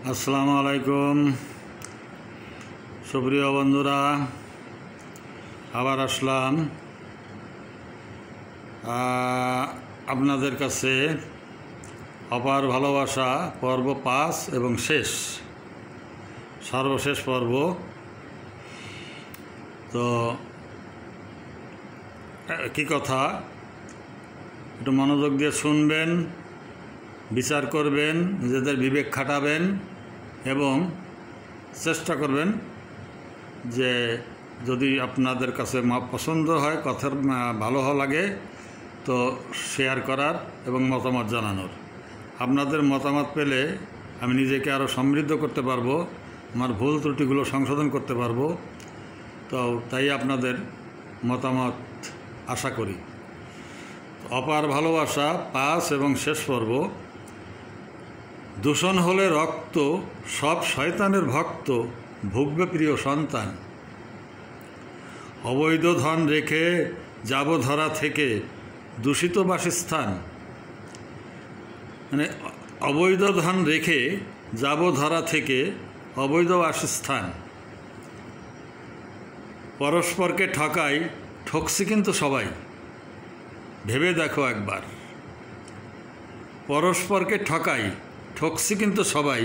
আসসালামু আলাইকুম সুপ্রিয় বন্ধুরা, আবার আসলাম আপনাদের কাছে। অপার ভালোবাসা পর্ব 5 এবং সর্বশেষ পর্ব। তো কি কথা, একটু মনোযোগ দিয়ে শুনবেন, বিচার করবেন, নিজেদের বিবেক খাটাবেন এবং চেষ্টা করবেন যে যদি আপনাদের কাছে পছন্দ হয়, কথার ভালো লাগে তো শেয়ার করার এবং মতামত জানানোর। আপনাদের মতামত পেলে আমি নিজেকে আরও সমৃদ্ধ করতে পারবো, আমার ভুল ত্রুটিগুলো সংশোধন করতে পারবো। তো তাই আপনাদের মতামত আশা করি। অপার ভালোবাসা 5 এবং শেষ পর্ব। দূষণ হলে রক্ত, সব শয়তানের ভক্ত, ভুগবে প্রিয় সন্তান। অবৈধ ধন রেখে যাব ধরা থেকে, দূষিত বাসস্থান। মানে অবৈধ ধন রেখে যাব ধরা থেকে, অবৈধ বাসস্থান। পরস্পরকে ঠকাই, ঠকছি কিন্তু সবাই, ভেবে দেখো একবার। পরস্পরকে ঠকাই, ঠকছি কিন্তু সবাই,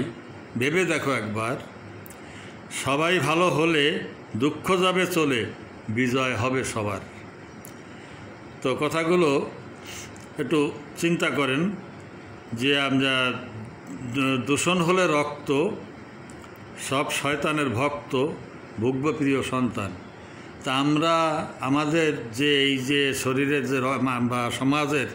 ভেবে দেখো একবার। সবাই ভালো হলে দুঃখ যাবে চলে, বিজয় হবে সবার। তো কথাগুলো একটু চিন্তা করেন যে আমরা দূষণ হলে রক্ত, সব শয়তানের ভক্ত, ভুগবে প্রিয় সন্তান। তা আমরা আমাদের যে এই যে শরীরের যে বা সমাজের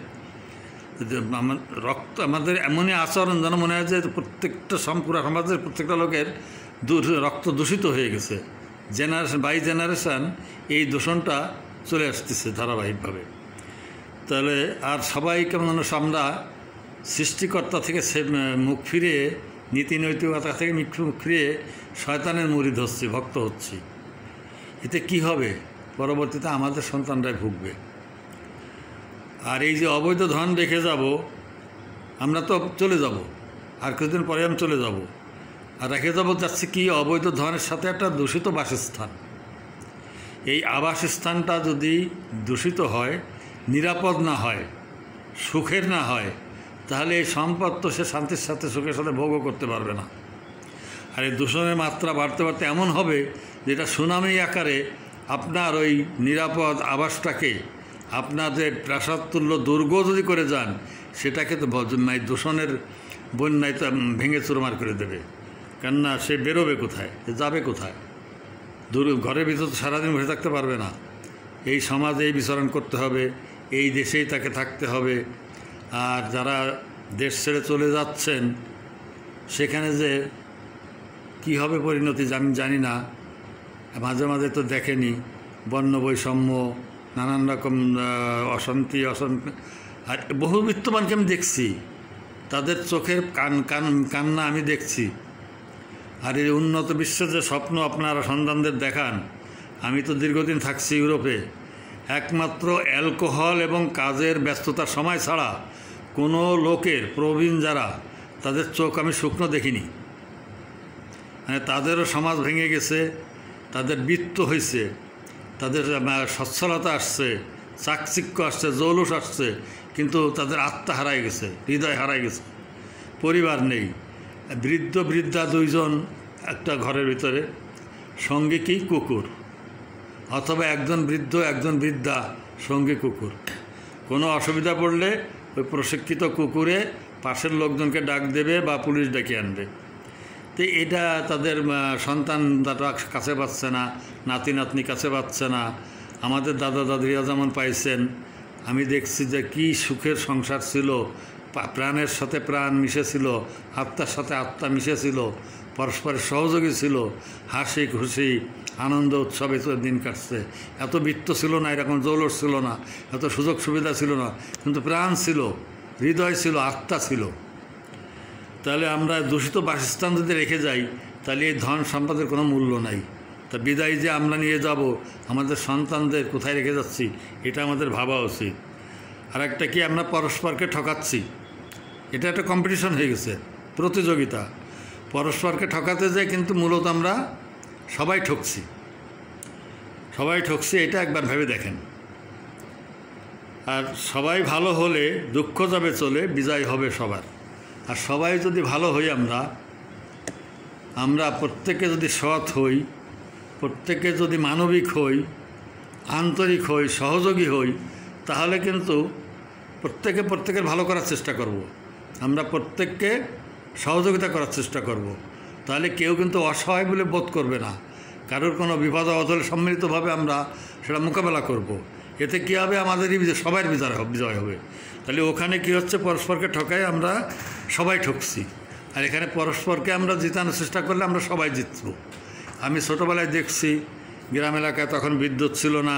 রক্ত, আমাদের এমনই আচরণ যেন মনে হয় যে প্রত্যেকটা পুরা সমাজের প্রত্যেকটা লোকের রক্ত দূষিত হয়ে গেছে। জেনারেশন বাই জেনারেশন এই দূষণটা চলে আসতেছে ধারাবাহিকভাবে। তাহলে আর সবাই কেমন আমরা সৃষ্টিকর্তা থেকে মুখ ফিরে, নীতি নৈতিকতা থেকে মুখ ফিরে শয়তানের মুরিদ হচ্ছি, ভক্ত হচ্ছি। এতে কি হবে? পরবর্তীতে আমাদের সন্তানরাই ভুগবে। আর এই যে অবৈধ ধন রেখে যাব, আমরা তো চলে যাব, আর কিছুদিন পরে আমি চলে যাব। আর রেখে যাচ্ছি কি? অবৈধ ধনের সাথে একটা দূষিত বাসস্থান। এই আবাসস্থানটা যদি দূষিত হয়, নিরাপদ না হয়, সুখের না হয়, তাহলে এই সম্পদ তো সে শান্তির সাথে সুখের সাথে ভোগও করতে পারবে না। আর এই দূষণের মাত্রা বাড়তে বাড়তে এমন হবে যেটা সুনামি আকারে আপনার ওই নিরাপদ আবাসটাকে, আপনাদের প্রাসাদতুল্য দুর্গ যদি করে যান, সেটাকে তো দূষণের বন্যায় তো ভেঙে চুরমার করে দেবে। কেননা সে বেরোবে কোথায়, যাবে কোথায়? ঘরের ভিতর তো সারাদিন বসে থাকতে পারবে না। এই সমাজেই বিচরণ করতে হবে, এই দেশেই তাকে থাকতে হবে। আর যারা দেশ ছেড়ে চলে যাচ্ছেন, সেখানে যে কী হবে পরিণতি আমি জানি না। মাঝে মাঝে তো দেখেনি বর্ণ বৈষম্য, নানান রকম অশান্তি। আর বহু বিত্তবানকে আমি দেখছি, তাদের চোখের কান্না আমি দেখছি। আর এই উন্নত বিশ্বের যে স্বপ্ন আপনারা সন্তানদের দেখান, আমি তো দীর্ঘদিন থাকছি ইউরোপে। একমাত্র অ্যালকোহল এবং কাজের ব্যস্ততার সময় ছাড়া কোনো লোকের, প্রবীণ যারা, তাদের চোখ আমি শুকনো দেখিনি। মানে তাদেরও সমাজ ভেঙে গেছে, তাদের বিত্ত হয়েছে, তাদের সচ্ছলতা আসছে, চাকচিক্য আসছে, জৌলুস আসছে, কিন্তু তাদের আত্মা হারাই গেছে, হৃদয় হারাই গেছে, পরিবার নেই। বৃদ্ধা 2 জন একটা ঘরের ভিতরে, সঙ্গে কি কুকুর, অথবা একজন বৃদ্ধ একজন বৃদ্ধা, সঙ্গে কুকুর। কোনো অসুবিধা পড়লে ওই প্রশিক্ষিত কুকুরে পাশের লোকজনকে ডাক দেবে বা পুলিশ ডেকে আনবে। তো এটা তাদের সন্তান দাদা কাছে পাচ্ছে না, নাতি নাতনি কাছে পাচ্ছে না। আমাদের দাদা দাদিরা যেমন পাইছেন, আমি দেখছি যে কি সুখের সংসার ছিল, প্রাণের সাথে প্রাণ মিশেছিল, আত্মার সাথে আত্মা মিশেছিল, পরস্পরের সহযোগী ছিল, হাসি খুশি আনন্দ উৎসবে দিন কাটছে। এত বৃত্ত ছিল না, এরকম জৌলস ছিল না, এত সুযোগ সুবিধা ছিল না, কিন্তু প্রাণ ছিল, হৃদয় ছিল, আত্মা ছিল। তাহলে আমরা দূষিত বাসস্থান যদি রেখে যাই, তাহলে এই ধন সম্পদের কোনো মূল্য নাই। তা বিদায় যে আমরা নিয়ে যাব, আমাদের সন্তানদের কোথায় রেখে যাচ্ছি, এটা আমাদের ভাবা উচিত। আর একটা কি, আমরা পরস্পরকে ঠকাচ্ছি, এটা একটা কম্পিটিশন হয়ে গেছে, প্রতিযোগিতা। পরস্পরকে ঠকাতে যাই, কিন্তু মূলত আমরা সবাই ঠকছি, এটা একবার ভেবে দেখেন। আর সবাই ভালো হলে দুঃখ যাবে চলে, বিজয় হবে সবার। আর সবাই যদি ভালো হই, আমরা প্রত্যেকে যদি সৎ হই, প্রত্যেকে যদি মানবিক হই, আন্তরিক হই, সহযোগী হই, তাহলে কিন্তু প্রত্যেকের ভালো করার চেষ্টা করব। আমরা প্রত্যেককে সহযোগিতা করার চেষ্টা করব। তাহলে কেউ কিন্তু অসহায় বলে বোধ করবে না। কারোর কোনো বিপদ আপদ হলে সম্মিলিতভাবে আমরা সেটা মোকাবেলা করব। এতে কী হবে, আমাদেরই সবার বিজয় হবে। তাহলে ওখানে কি হচ্ছে, পরস্পরকে ঠকায় আমরা সবাই ঠকছি। আর এখানে পরস্পরকে আমরা জিতানোর চেষ্টা করলে আমরা সবাই জিতব। আমি ছোটোবেলায় দেখছি গ্রাম এলাকায় তখন বিদ্যুৎ ছিল না,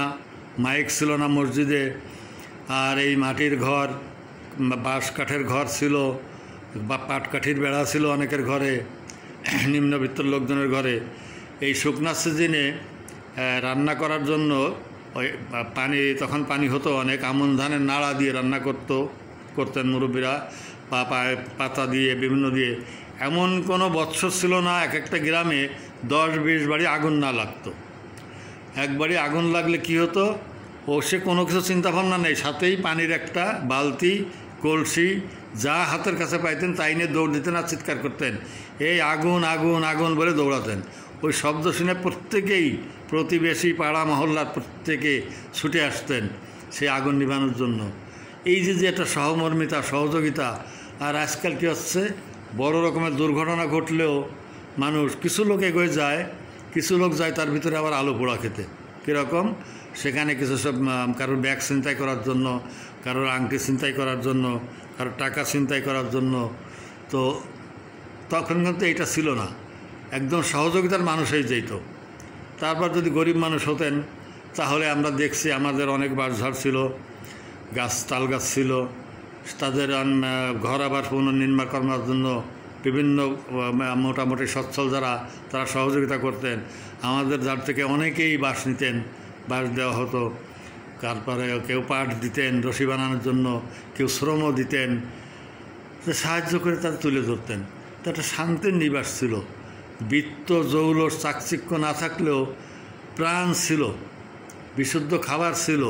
মাইক ছিল না মসজিদে, আর এই মাটির ঘর, বাঁশ কাঠের ঘর ছিল, বা পাটকাঠির বেড়া ছিল অনেকের ঘরে, নিম্নবিত্ত লোকজনের ঘরে। এই শুকনা সিজনে রান্না করার জন্য ওই তখন পানি হতো অনেক, আমন ধানের নাড়া দিয়ে রান্না করতেন মুরব্বীরা, পাতা দিয়ে বিভিন্ন দিয়ে। এমন কোনো বৎসর ছিল না এক একটা গ্রামে 10-20 বাড়ি আগুন না লাগতো। একবারই আগুন লাগলে কি হতো, সে কোনো কিছু চিন্তাভাবনা নেই, সাথেই পানির একটা বালতি, কলসি, যা হাতের কাছে পাইতেন তাই নিয়ে দৌড় দিতেন আর চিৎকার করতেন, এই আগুন আগুন আগুন বলে দৌড়াতেন। ওই শব্দ শুনে প্রত্যেকেই, প্রতিবেশী, পাড়া মহল্লার প্রত্যেকে ছুটে আসতেন সেই আগুন নিভানোর জন্য। এই যে একটা সহমর্মিতা, সহযোগিতা। আর আজকাল কী হচ্ছে, বড় রকমের দুর্ঘটনা ঘটলেও মানুষ, কিছু লোক এগোয় যায়, কিছু লোক যায় তার ভিতরে আবার আলু পোড়া খেতে। কীরকম, সেখানে কিছু সব কারোর ব্যাগ ছিনতাই করার জন্য, কারোর আংটি ছিনতাই করার জন্য, কারোর টাকা ছিনতাই করার জন্য। তো তখন কিন্তু এইটা ছিল না, একদম সহযোগিতার মানুষই যেত। তারপর যদি গরিব মানুষ হতেন, তাহলে আমরা দেখছি আমাদের অনেক বাঁশঝাড় ছিল, তাল গাছ ছিল, তাদের ঘর আবার পুনর্নির্মাণ করার জন্য বিভিন্ন মোটামুটি সচ্ছল যারা, তারা সহযোগিতা করতেন। আমাদের যার থেকে অনেকেই বাঁশ নিতেন, বাঁশ দেওয়া হতো। তারপরে কেউ পাট দিতেন রশি বানানোর জন্য, কেউ শ্রমও দিতেন, সাহায্য করে তাদের তুলে ধরতেন। তো একটা শান্তির নিবাস ছিল। বৃত্ত জৌলস চাকচিক্য না থাকলেও প্রাণ ছিল, বিশুদ্ধ খাবার ছিল,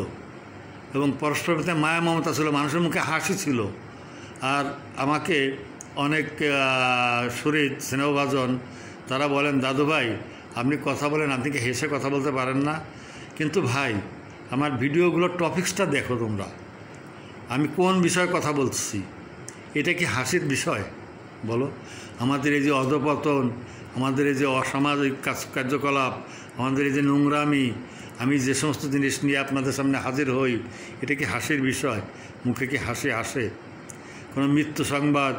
এবং পরস্পরের প্রতি মায়া মমতা ছিল, মানুষের মুখে হাসি ছিল। আর আমাকে অনেক শরীর স্নেহভাজন তারা বলেন, দাদু ভাই আপনি কথা বলেন, আপনি কি হেসে কথা বলতে পারেন না? কিন্তু ভাই, আমার ভিডিওগুলোর টপিক্সটা দেখো তোমরা, আমি কোন বিষয়ে কথা বলছি, এটা কি হাসির বিষয় বলো? আমাদের এই যে অধপতন, আমাদের এই যে অসামাজিক কার্যকলাপ, আমাদের এই যে নোংরামি, আমি যে সমস্ত জিনিস নিয়ে আপনাদের সামনে হাজির হই, এটা কি হাসির বিষয়? মুখে কি হাসি আসে? কোনো মৃত্যু সংবাদ,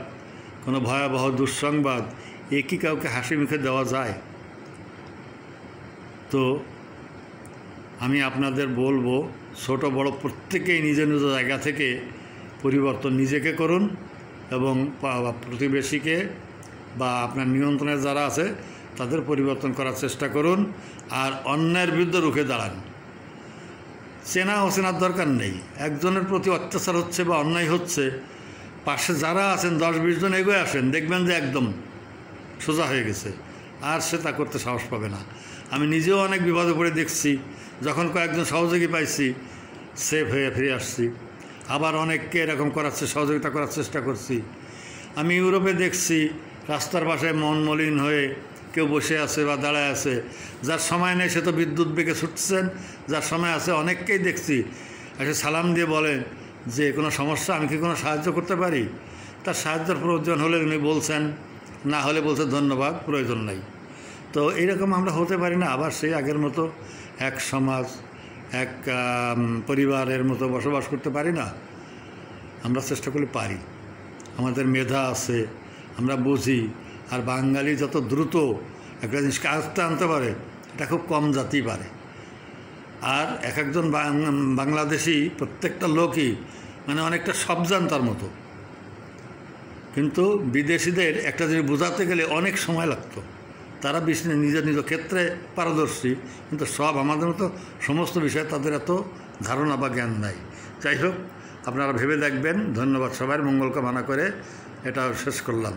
কোনো ভয়াবহ দুঃসংবাদ, এ কি কাউকে হাসি মুখে দেওয়া যায়? তো আমি আপনাদের বলবো, ছোট বড় প্রত্যেকেই নিজ নিজ জায়গা থেকে পরিবর্তন নিজেকে করুন, এবং প্রতিবেশীকে বা আপনার নিয়ন্ত্রণে যারা আছে তাদের পরিবর্তন করার চেষ্টা করুন। আর অন্যায়ের বিরুদ্ধে রুখে দাঁড়ান। চেনা অচেনার দরকার নেই। একজনের প্রতি অত্যাচার হচ্ছে বা অন্যায় হচ্ছে, পাশে যারা আছেন 10-20 জন এগোয় আসেন, দেখবেন যে একদম সোজা হয়ে গেছে, আর সে তা করতে সাহস পাবে না। আমি নিজেও অনেক বিপদে পড়ে দেখছি, যখন কয়েকজন সহযোগী পাইছি সেফ হয়ে ফিরে আসছি। আবার অনেককে এরকম সহযোগিতা করার চেষ্টা করছি। আমি ইউরোপে দেখছি রাস্তার পাশে মন মলিন হয়ে কেউ বসে আছে বা দাঁড়ায় আছে, যার সময় নেই সে তো বিদ্যুৎ বেগে ছুটছেন, যার সময় আছে অনেককেই দেখছি এসে সালাম দিয়ে বলেন যে কোনো সমস্যা, আমি কি কোনো সাহায্য করতে পারি? তার সাহায্যের প্রয়োজন হলে উনি বলছেন, না হলে বলছে ধন্যবাদ, প্রয়োজন নাই। তো এইরকম আমরা হতে পারি না আবার সেই আগের মতো এক সমাজ, এক পরিবারের মতো বসবাস করতে পারি না? আমরা চেষ্টা করলে পারি, আমাদের মেধা আছে, আমরা বুঝি। আর বাঙালি যত দ্রুত একটা জিনিসকে আয়ত্তে আনতে পারে, এটা খুব কম জাতি পারে। আর এক একজন বাংলাদেশি প্রত্যেকটা লোকই মানে অনেকটা সবজান্তার মতো, কিন্তু বিদেশিদের একটা জিনিস বোঝাতে গেলে অনেক সময় লাগতো। তারা নিজ নিজ ক্ষেত্রে পারদর্শী, কিন্তু সব আমাদের মতো সমস্ত বিষয়ে তাদের এত ধারণা বা জ্ঞান নাই। যাই হোক, আপনারা ভেবে দেখবেন। ধন্যবাদ, সবার মঙ্গল কামনা করে এটা শেষ করলাম।